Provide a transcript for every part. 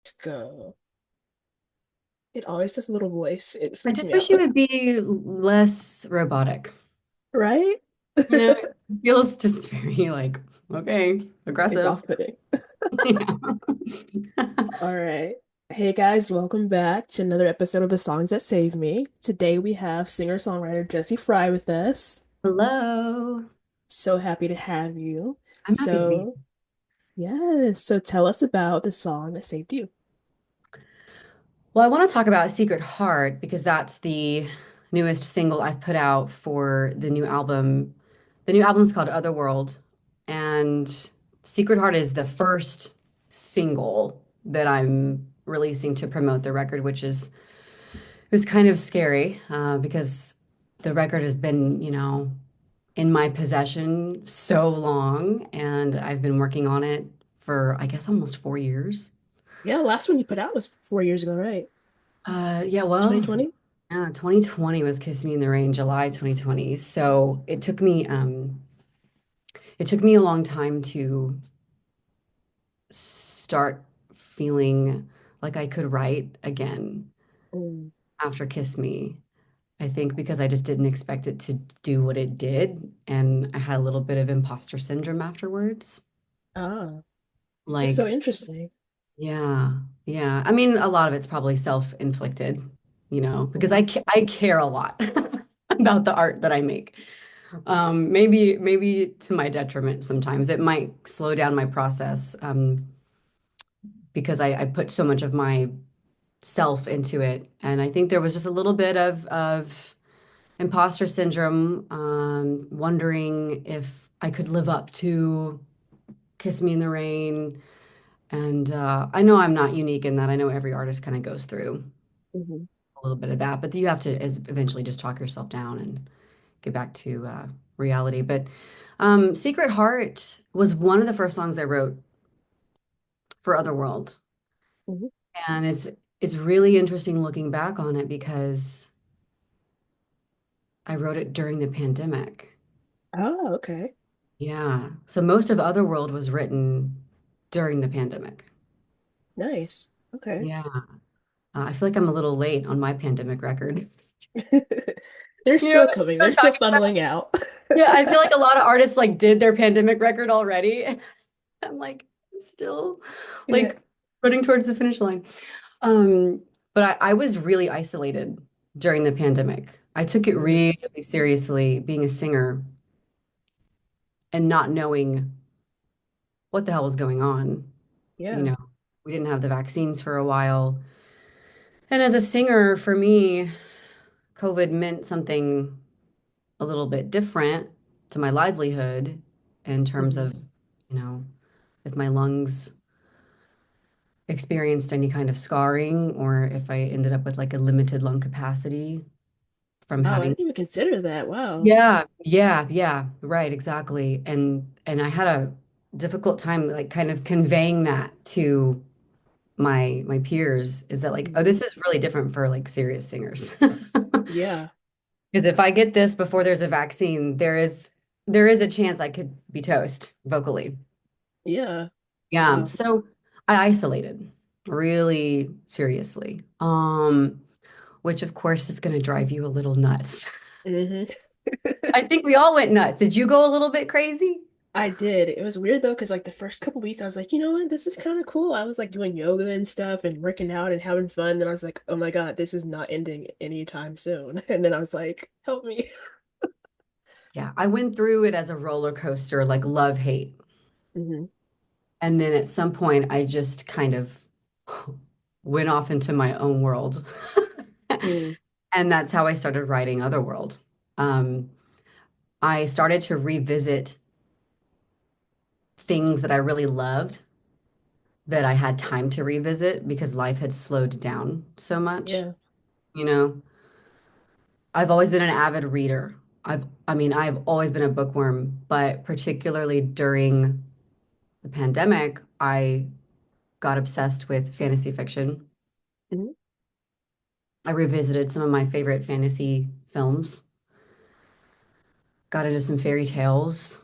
Let's go. It always does a little voice. It I freaks just me wish out. you would be less robotic. Right? You know, it feels just very like, okay, It's aggressive. off-putting. Yeah. All right. Hey guys, welcome back to another episode of The Songs That Save Me. Today we have singer-songwriter Jessie Frye with us. Hello. So happy to have you. I'm happy to be. So, yes. So tell us about the song that saved you. Well, I want to talk about Secret Heart because that's the newest single I've put out for the new album. The new album is called Otherworld, and Secret Heart is the first single that I'm releasing to promote the record, which is it was kind of scary because the record has been, in my possession so long, and I've been working on it for, I guess, almost 4 years. Yeah, last one you put out was 4 years ago, right? Yeah, well, 2020? 2020 was Kiss Me in the Rain, July 2020. So it took me a long time to start feeling like I could write again Mm. after Kiss Me. I think because I just didn't expect it to do what it did, and I had a little bit of imposter syndrome afterwards. Ah, that's so Like, interesting. yeah, yeah. I mean, a lot of it's probably self-inflicted, because Mhm. I care a lot about the art that I make. Maybe to my detriment sometimes. It might slow down my process, because I put so much of my self into it, and I think there was just a little bit of imposter syndrome, wondering if I could live up to Kiss Me in the Rain. And I know I'm not unique in that. I know every artist kind of goes through Mhm. a little bit of that, but you have to eventually just talk yourself down and get back to reality. But Secret Heart was one of the first songs I wrote for Otherworld. Mhm. And it's really interesting looking back on it because I wrote it during the pandemic. Oh, okay. Yeah. So most of Otherworld was written during the pandemic. Nice. Okay. Yeah. I feel like I'm a little late on my pandemic record. They're You know still what coming. They're I'm still talking about? funneling out. Yeah, I feel like a lot of artists like did their pandemic record already. I'm like, I'm still Yeah. like running towards the finish line. Um, but I was really isolated during the pandemic. I took it Mm. really seriously being a singer and not knowing what the hell was going on. You Yeah. know, we didn't have the vaccines for a while. And as a singer, for me, COVID meant something a little bit different to my livelihood in terms Hmm. of, if my lungs experienced any kind of scarring or if I ended up with like a limited lung capacity from Oh, I having. didn't even consider that. Wow. Yeah, yeah, yeah, right, exactly. And I had a difficult time like kind of conveying that to my peers is that like, oh, Hmm. this is really different for like serious singers. Yeah. Because if I get this before there's a vaccine, there is a chance I could be toast vocally. Yeah. Yeah. Wow. So I isolated really seriously. Which of course is going to drive you a little nuts. Hmm. I think we all went nuts. Did you go a little bit crazy? I did. It was weird though, because like the first couple weeks, I was like, you know what, this is kind of cool. I was like doing yoga and stuff and working out and having fun. Then I was like, oh my God, this is not ending anytime soon. And then I was like, help me. Yeah, I went through it as a roller coaster, like love, hate. Hmm. And then at some point, I just kind of went off into my own world. Mm. And that's how I started writing Otherworld. Um, I started to revisit things that I really loved that I had time to revisit because life had slowed down so much. Yeah. You know, I've always been an avid reader. I mean, I've always been a bookworm, but particularly during the pandemic, I got obsessed with fantasy fiction. Hmm. I revisited some of my favorite fantasy films, got into some fairy tales.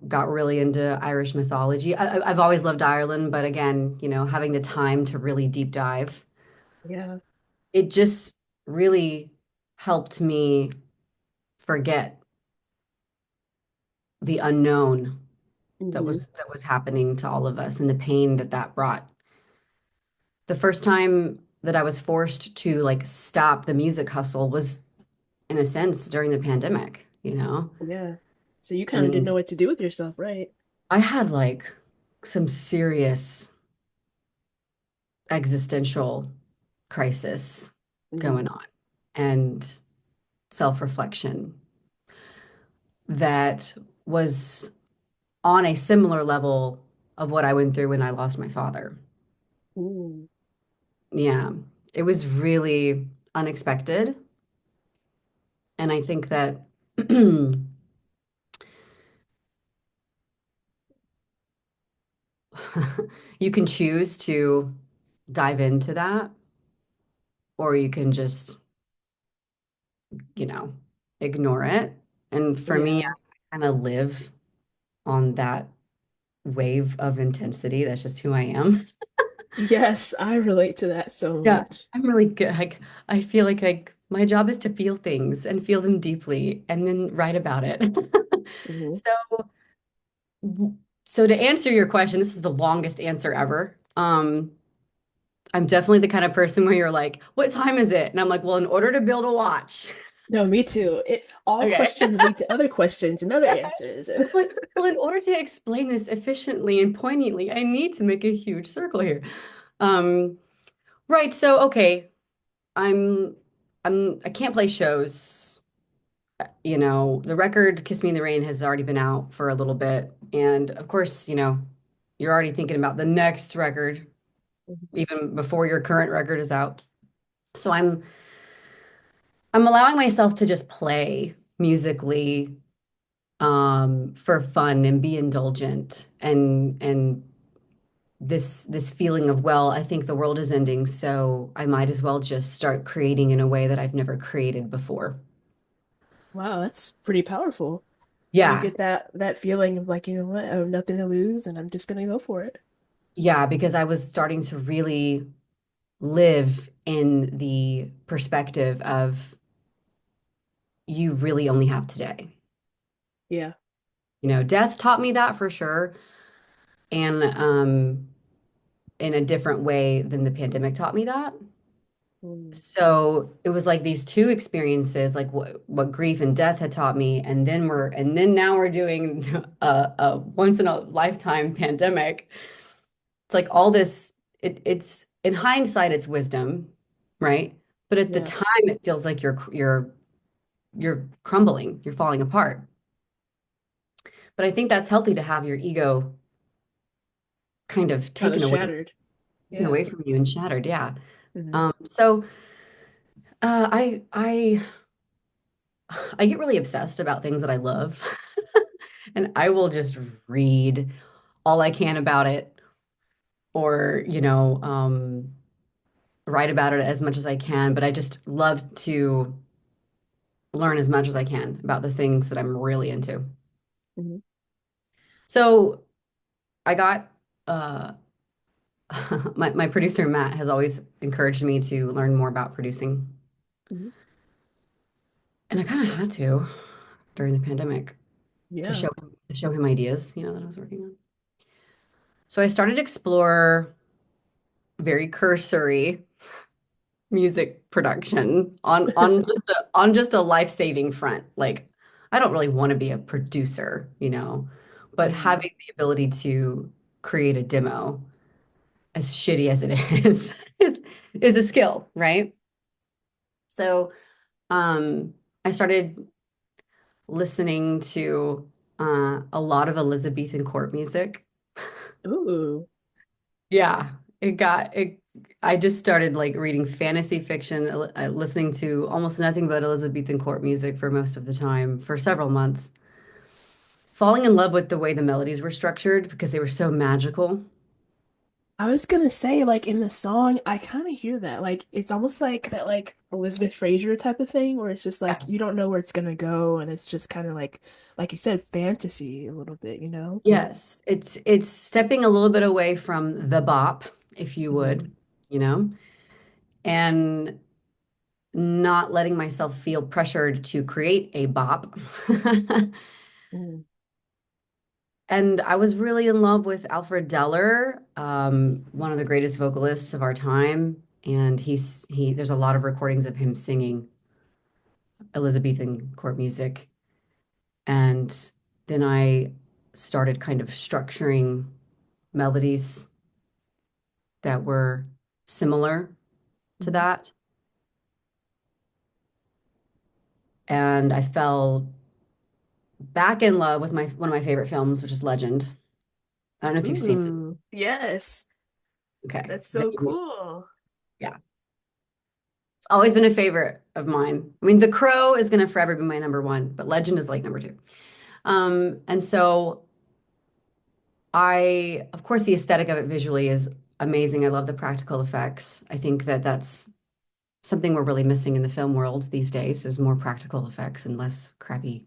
got really into Irish mythology. I've always loved Ireland, but again, having the time to really deep dive, Yeah. it just really helped me forget the unknown that Hmm. was happening to all of us and the pain that that brought. The first time that I was forced to like stop the music hustle was in a sense during the pandemic. Yeah. So you kind of didn't know And what to do with yourself, right? I had like some serious existential crisis Hmm. going on and self-reflection that was on a similar level of what I went through when I lost my father. Ooh. Yeah, it was really unexpected. And I think that you can choose to dive into that, or you can just, you know, ignore it. And for me, Yeah. I kind of live on that wave of intensity. That's just who I am. Yes, I relate to that so Yeah, much. I'm really good. I feel like my job is to feel things and feel them deeply and then write about it. Hmm. So, so to answer your question, this is the longest answer ever. I'm definitely the kind of person where you're like, "What time is it?" And I'm like, "Well, in order to build a watch." No, me too. All Okay. questions lead to other questions and other answers. Well, in order to explain this efficiently and poignantly, I need to make a huge circle here. Um, right. So, okay, I'm I can't play shows. The record Kiss Me in the Rain has already been out for a little bit. And of course, you're already thinking about the next record even before your current record is out. So I'm allowing myself to just play musically for fun and be indulgent and this feeling of, well, I think the world is ending, so I might as well just start creating in a way that I've never created before. Wow, that's pretty powerful. When you Yeah. get that feeling of like, you know what, I have nothing to lose and I'm just gonna go for it. Yeah, because I was starting to really live in the perspective of you really only have today. Yeah. Death taught me that for sure. And in a different way than the pandemic taught me that. Mm. So it was like these two experiences, like what grief and death had taught me, and then now we're doing a once in a lifetime pandemic. It's like all this. It's in hindsight, it's wisdom, right? But at the Yeah. time, it feels like you're crumbling, you're falling apart. But I think that's healthy to have your ego kind of Kind of taken away, shattered. taken Yeah. away from you and shattered. Yeah. Hmm. So I get really obsessed about things that I love, and I will just read all I can about it, or write about it as much as I can. But I just love to learn as much as I can about the things that I'm really into. Hmm. So I got uh, my producer Matt has always encouraged me to learn more about producing, Hmm. and I kind of had to during the pandemic to Yeah. show him ideas, that I was working on. So I started to explore very cursory music production on just a life-saving front. Like I don't really want to be a producer, but Hmm. having the ability to create a demo, as shitty as it is, is a skill, right? So I started listening to a lot of Elizabethan court music. Ooh. Yeah, it. I just started like reading fantasy fiction, listening to almost nothing but Elizabethan court music for most of the time for several months, falling in love with the way the melodies were structured because they were so magical. I was gonna say, like in the song, I kind of hear that. Like it's almost like that, like Elizabeth Fraser type of thing, where it's just like Yeah. you don't know where it's gonna go, and it's just kind of like you said, fantasy a little bit, you know? Yes, it's stepping a little bit away from the bop, if you Hmm. would, you know, and not letting myself feel pressured to create a bop. Mm. And I was really in love with Alfred Deller, one of the greatest vocalists of our time. And there's a lot of recordings of him singing Elizabethan court music. And then I started kind of structuring melodies that were similar to Mhm. that. And I fell back in love with my one of my favorite films, which is Legend. I don't know if you've seen it. Ooh, yes, Okay. that's so cool. Yeah. It's always been a favorite of mine. I mean, The Crow is going to forever be my number one, but Legend is like number two. And so of course, the aesthetic of it visually is amazing. I love the practical effects. I think that that's something we're really missing in the film world these days is more practical effects and less crappy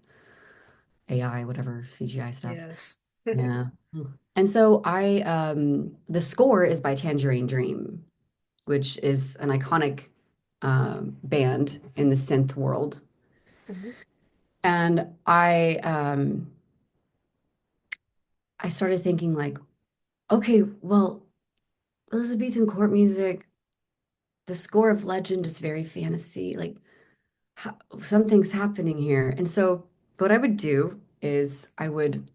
AI, whatever CGI stuff. Yes. Yeah. And so the score is by Tangerine Dream, which is an iconic band in the synth world. Mhm. And I started thinking like, okay, well, Elizabethan court music, the score of Legend is very fantasy. Like something's happening here. And so what I would do is I would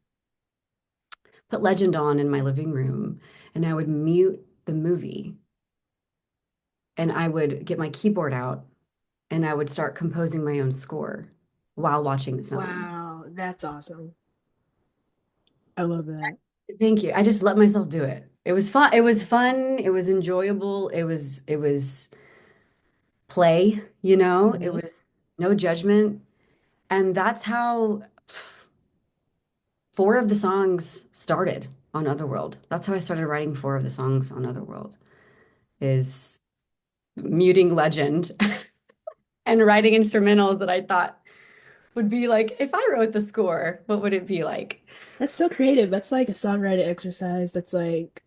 put Legend on in my living room and I would mute the movie and I would get my keyboard out and I would start composing my own score while watching the film. Wow, that's awesome. I love that. Thank you. I just let myself do it. It was fun. It was fun. It was enjoyable. It was play, you know? It Hmm. was no judgment. And that's how four of the songs started on Otherworld. That's how I started writing four of the songs on Otherworld is muting Legend and writing instrumentals that I thought would be like, if I wrote the score, what would it be like? That's so creative. That's like a songwriting exercise. That's like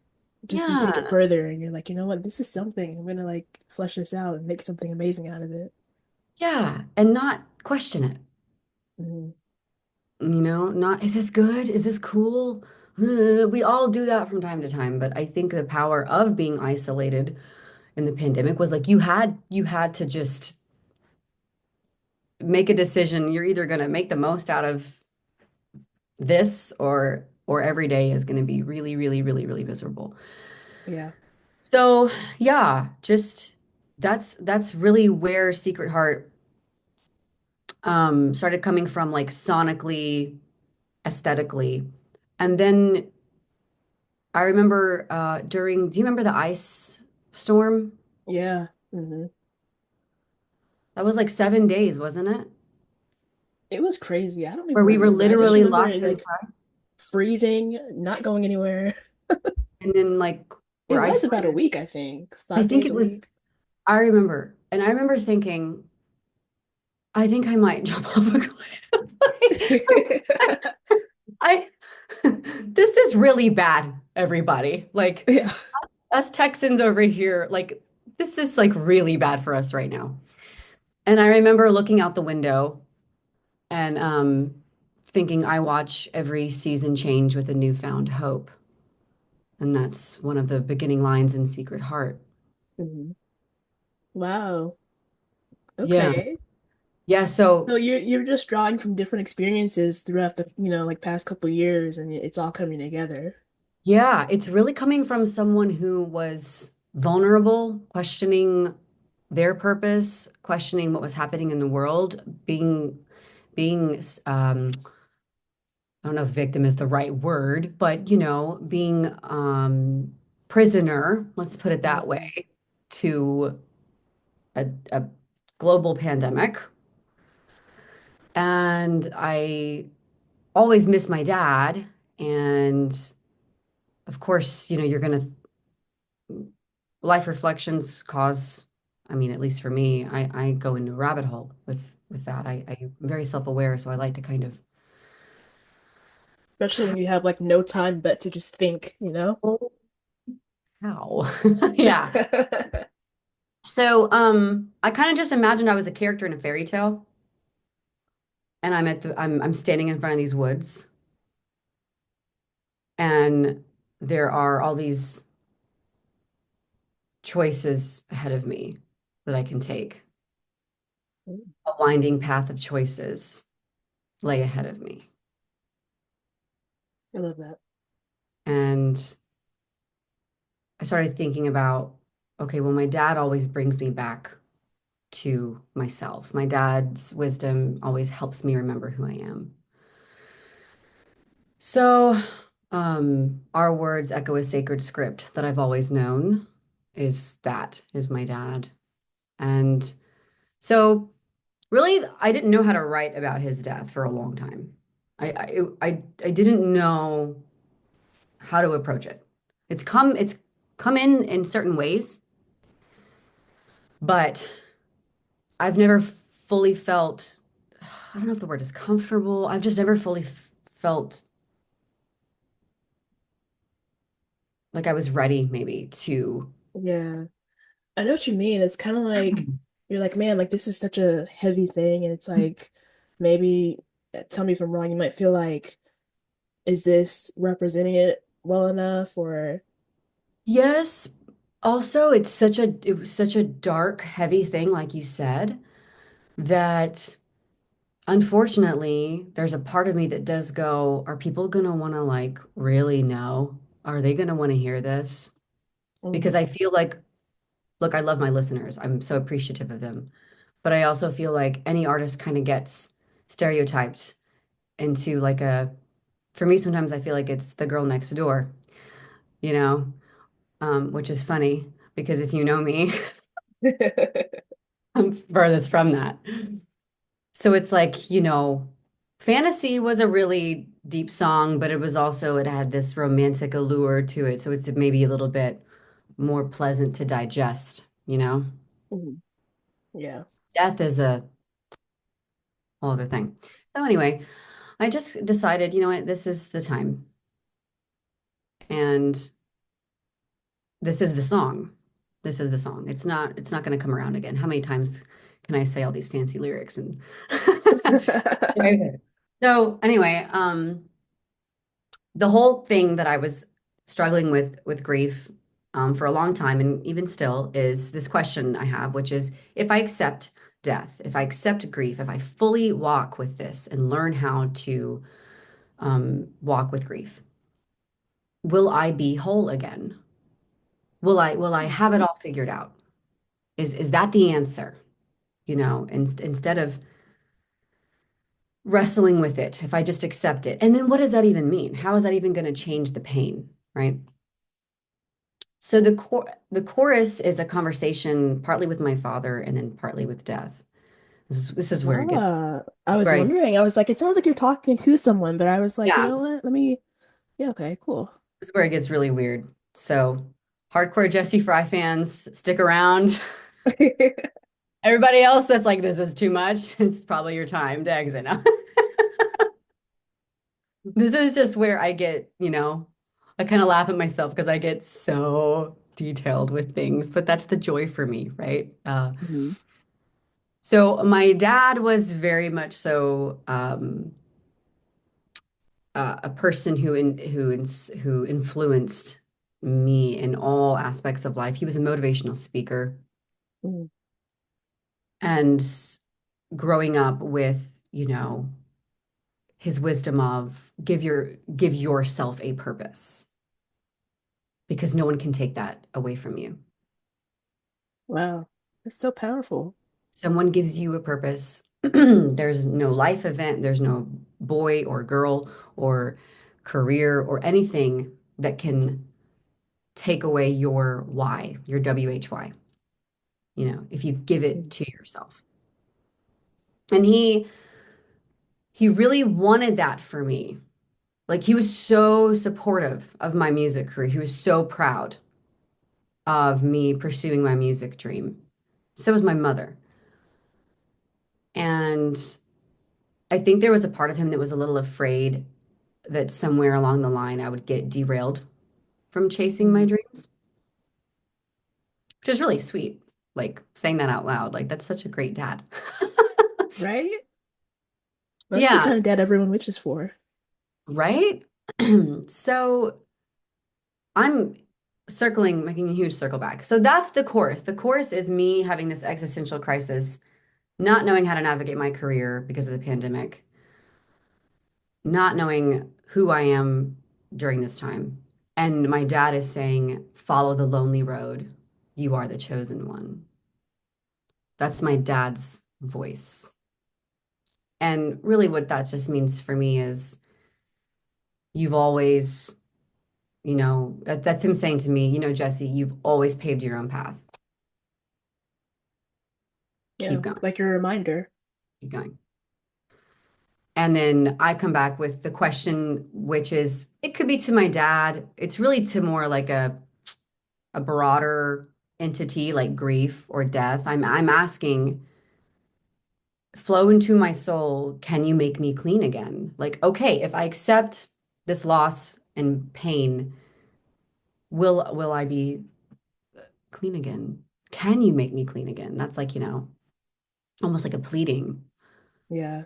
just you take it Yeah. further and you're like, you know what, this is something. I'm gonna like flesh this out and make something amazing out of it. Yeah. And not question it. Hmm. You know, not, is this good? Is this cool? We all do that from time to time, but I think the power of being isolated in the pandemic was like you had to just make a decision. You're either going to make the most out of this or every day is going to be really, really, really, really miserable. Yeah. So, yeah, just that's really where Secret Heart started coming from, like sonically, aesthetically. And then I remember do you remember the ice storm? Yeah. Hmm. That was like 7 days, wasn't it? It was crazy. I don't Where even we were remember. I just literally remember locked it like inside freezing, not going anywhere. and then like It we're was about a isolated. week, I think. I Five think days it a was, week. I remember, and I remember thinking, I think I might jump off a cliff. I, this is really bad, everybody. Like Yeah. us Texans over here, like this is like really bad for us right now. And I remember looking out the window and thinking I watch every season change with a newfound hope. And that's one of the beginning lines in Secret Heart. Hmm. Wow. Yeah. Okay. Yeah, So so you're just drawing from different experiences throughout the, like past couple years and it's all coming together. yeah, it's really coming from someone who was vulnerable, questioning their purpose, questioning what was happening in the world, being I don't know if victim is the right word, but being prisoner, let's put it that Mhm. way, to a global pandemic. And I always miss my dad. And of course, you're gonna life reflections cause, I mean, at least for me, I go into a rabbit hole with that. I'm very self-aware, so I like to kind of Especially when you have like no time but to just think, you know? oh, how? Yeah. So, I kind of just imagined I was a character in a fairy tale, and I'm standing in front of these woods, and there are all these choices ahead of me that I can take. A winding path of choices lay ahead of me. I love that. And I started thinking about, okay, well, my dad always brings me back to myself. My dad's wisdom always helps me remember who I am. So, our words echo a sacred script that I've always known is my dad. And so, really, I didn't know how to write about his death for a long time. I didn't know how to approach it. It's come in certain ways, but I've never fully felt, I don't know if the word is comfortable. I've just never fully felt like I was ready maybe to. Yeah. I know what you mean. It's kind of like you're like, man, like this is such a heavy thing, and it's like maybe tell me if I'm wrong, you might feel like, is this representing it well enough or Yes. Also, it was such a dark, heavy thing, like you said, that unfortunately, there's a part of me that does go, are people gonna want to like really know? Are they gonna want to hear this? mm, Because I feel like, look, I love my listeners. I'm so appreciative of them. But I also feel like any artist kind of gets stereotyped into like a, for me, sometimes I feel like it's the girl next door, you know, which is funny because if you know me, I'm furthest from that. So it's like, Fantasy was a really deep song, but it was also, it had this romantic allure to it. So it's maybe a little bit more pleasant to digest, you know? mm, yeah. Death is a whole other thing. So anyway, I just decided, you know what, this is the time. And this is the song. This is the song. It's not going to come around again. How many times can I say all these fancy lyrics and Right. So anyway, the whole thing that I was struggling with grief for a long time, and even still, is this question I have, which is if I accept death, if I accept grief, if I fully walk with this and learn how to walk with grief, will I be whole again? Will I have it all figured out? Is that the answer? Instead of wrestling with it, if I just accept it, and then what does that even mean? How is that even going to change the pain, right? So the chorus is a conversation partly with my father and then partly with death. This is where it gets I was where I wondering. I was like, it sounds like you're talking to someone, but I was like, you yeah, know what? Let me, yeah, okay, cool. this is where it gets really weird. So hardcore Jessie Frye fans, stick around. Everybody else that's like, this is too much, it's probably your time to exit now. This is just where I get, I kind of laugh at myself because I get so detailed with things, but that's the joy for me, right? Mhm. So my dad was very much so a person who influenced me in all aspects of life. He was a motivational speaker, Mhm. and growing up with, his wisdom of give yourself a purpose because no one can take that away from you. Wow. That's so powerful. Someone gives you a purpose. There's no life event, there's no boy or girl or career or anything that can take away your why, your WHY, if you give it Mhm. to yourself. And he really wanted that for me. Like he was so supportive of my music career. He was so proud of me pursuing my music dream. So was my mother. And I think there was a part of him that was a little afraid that somewhere along the line I would get derailed from chasing my Mm. dreams, which is really sweet. Like saying that out loud, like that's such a great dad. Right? That's the Yeah, kind of dad everyone wishes for. right? So I'm circling, making a huge circle back. So that's the chorus. The chorus is me having this existential crisis, not knowing how to navigate my career because of the pandemic, not knowing who I am during this time. And my dad is saying, follow the lonely road. You are the chosen one. That's my dad's voice. And really, what that just means for me is you've always, that's him saying to me, Jesse, you've always paved your own path. Yeah, Keep going, like your reminder. keep going. And then I come back with the question, which is, it could be to my dad. It's really to more like a broader entity like grief or death. I'm asking, flow into my soul, can you make me clean again? Like, okay, if I accept this loss and pain, will I be clean again? Can you make me clean again? That's like, almost like a pleading. Yeah.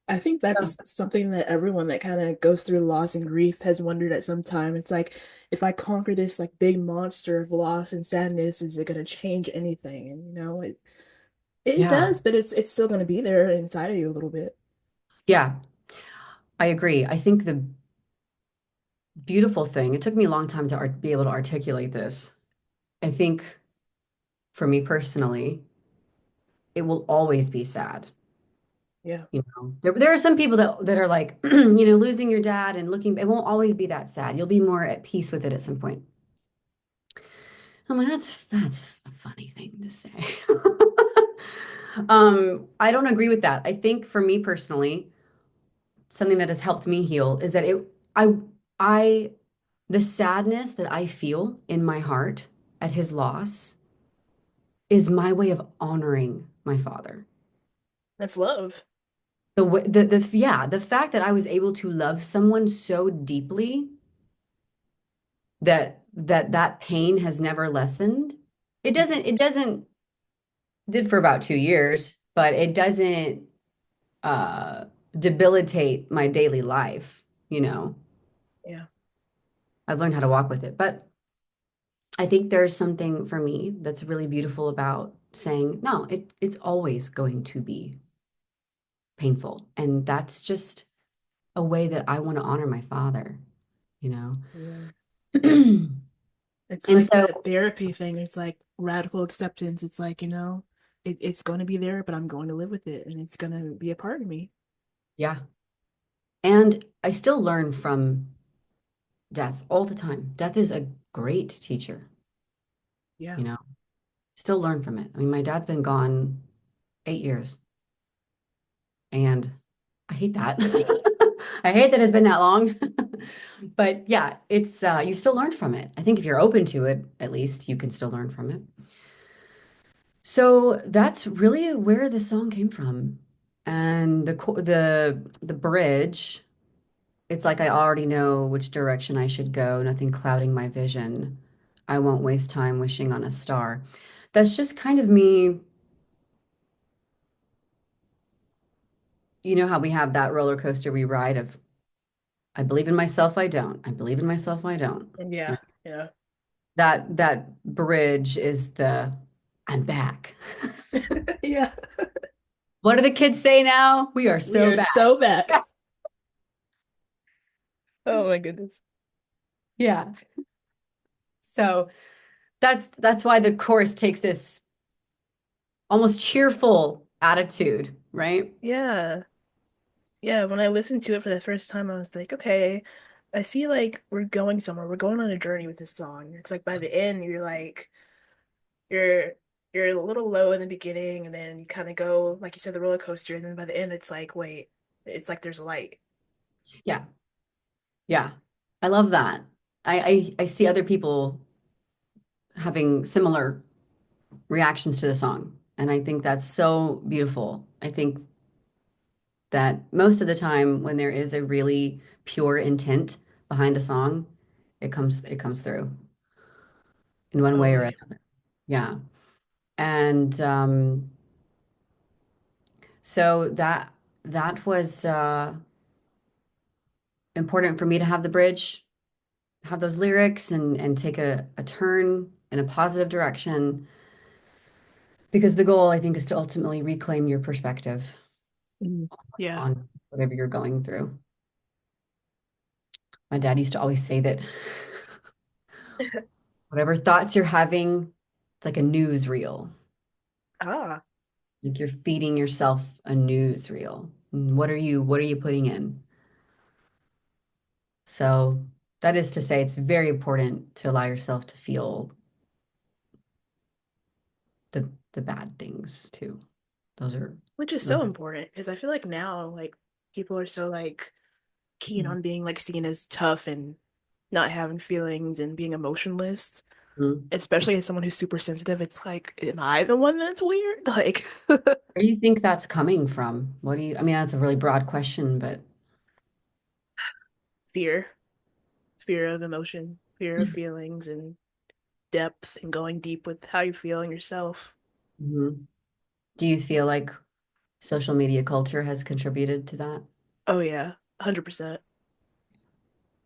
I think So, that's something that everyone that kind of goes through loss and grief has wondered at some time. It's like, if I conquer this like big monster of loss and sadness, is it going to change anything? And it yeah. does, but it's still going to be there inside of you a little bit. Yeah, I agree. I think the beautiful thing, it took me a long time to be able to articulate this. I think for me personally, it will always be sad. Yeah. There are some people that are like, losing your dad and looking, it won't always be that sad. You'll be more at peace with it at some point. I'm like, that's a funny thing to say. I don't agree with that. I think for me personally, something that has helped me heal is that I, the sadness that I feel in my heart at his loss is my way of honoring my father. That's love. The fact that I was able to love someone so deeply that pain has never lessened. It doesn't did for about 2 years, but it doesn't uh debilitate my daily life. Yeah. I've learned how to walk with it. But I think there's something for me that's really beautiful about saying, no, it's always going to be painful. And that's just a way that I want to honor my father, you know? Yeah. It's And like so, that therapy thing. It's like radical acceptance. It's like, it's going to be there, but I'm going to live with it and it's going to be a part of me. yeah. And I still learn from death all the time. Death is a great teacher, Yeah. you know, still learn from it. I mean, my dad's been gone 8 years, and I hate that. I hate that it's been that long. But yeah, it's you still learn from it. I think if you're open to it, at least you can still learn from it. So that's really where the song came from. And the bridge, it's like I already know which direction I should go, nothing clouding my vision. I won't waste time wishing on a star. That's just kind of me. You know how we have that roller coaster we ride of I believe in myself, I don't. I believe in myself, I don't. And yeah. Right? Yeah. That bridge is the I'm back. Yeah. What do the kids say now? We are We so are back. so back. Oh my goodness. Yeah. So that's why the chorus takes this almost cheerful attitude, right? Yeah. Yeah. When I listened to it for the first time, I was like, okay, I see like we're going somewhere. We're going on a journey with this song. It's like by the end, you're you're a little low in the beginning, and then you kind of go, like you said, the roller coaster, and then by the end, it's like, wait, it's like there's light. Yeah. Yeah. I love that. I see other people having similar reactions to the song. And I think that's so beautiful. I think that most of the time when there is a really pure intent behind a song, it comes through in one way or Totally. another. Yeah. And so that was important for me to have the bridge, have those lyrics and take a turn in a positive direction because the goal, I think, is to ultimately reclaim your perspective Mhm. Yeah. on whatever you're going through. My dad used to always say that whatever thoughts you're having, it's like a newsreel. Ah, Like you're feeding yourself a newsreel. And what are you putting in? So that is to say it's very important to allow yourself to feel the bad things too. Those are which is those so are important because I feel like now, like, people are so like keen Mhm. on being like seen as tough and not having feelings and being emotionless, Mhm. especially as someone who's super sensitive. It's like, am I the one that's weird? Like, Where do you think that's coming from? I mean, that's a really broad question, but fear, fear of emotion, fear of feelings, and depth, and going deep with how you feel and yourself. Mhm. Do you feel like social media culture has contributed to that? Oh yeah, 100%.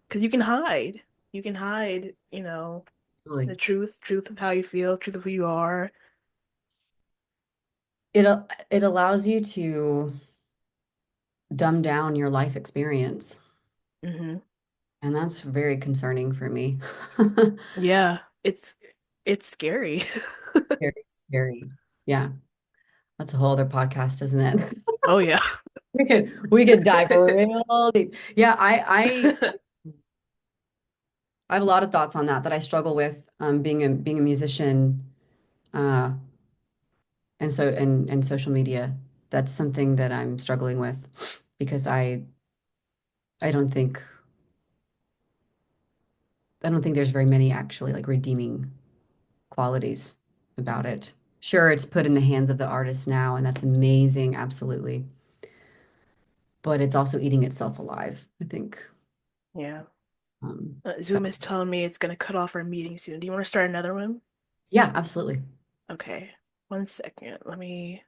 Because you can hide. You can hide, Really? the truth of how you feel, truth of who you are. It allows you to dumb down your life experience, Hmm. and that's very concerning for me. Yeah, it's scary. Very scary. Yeah, that's a whole other podcast, isn't it? Oh yeah. We could dive real deep. Yeah, I have a lot of thoughts on that I struggle with being a musician uh and social media. That's something that I'm struggling with because I don't think I don't think there's very many actually like redeeming qualities about it. Sure, it's put in the hands of the artist now, and that's amazing, absolutely. But it's also eating itself alive, I think. Yeah. So Zoom is telling me it's gonna cut off our meeting soon. Do you want to start another one? yeah, absolutely. Okay. 1 second. Let me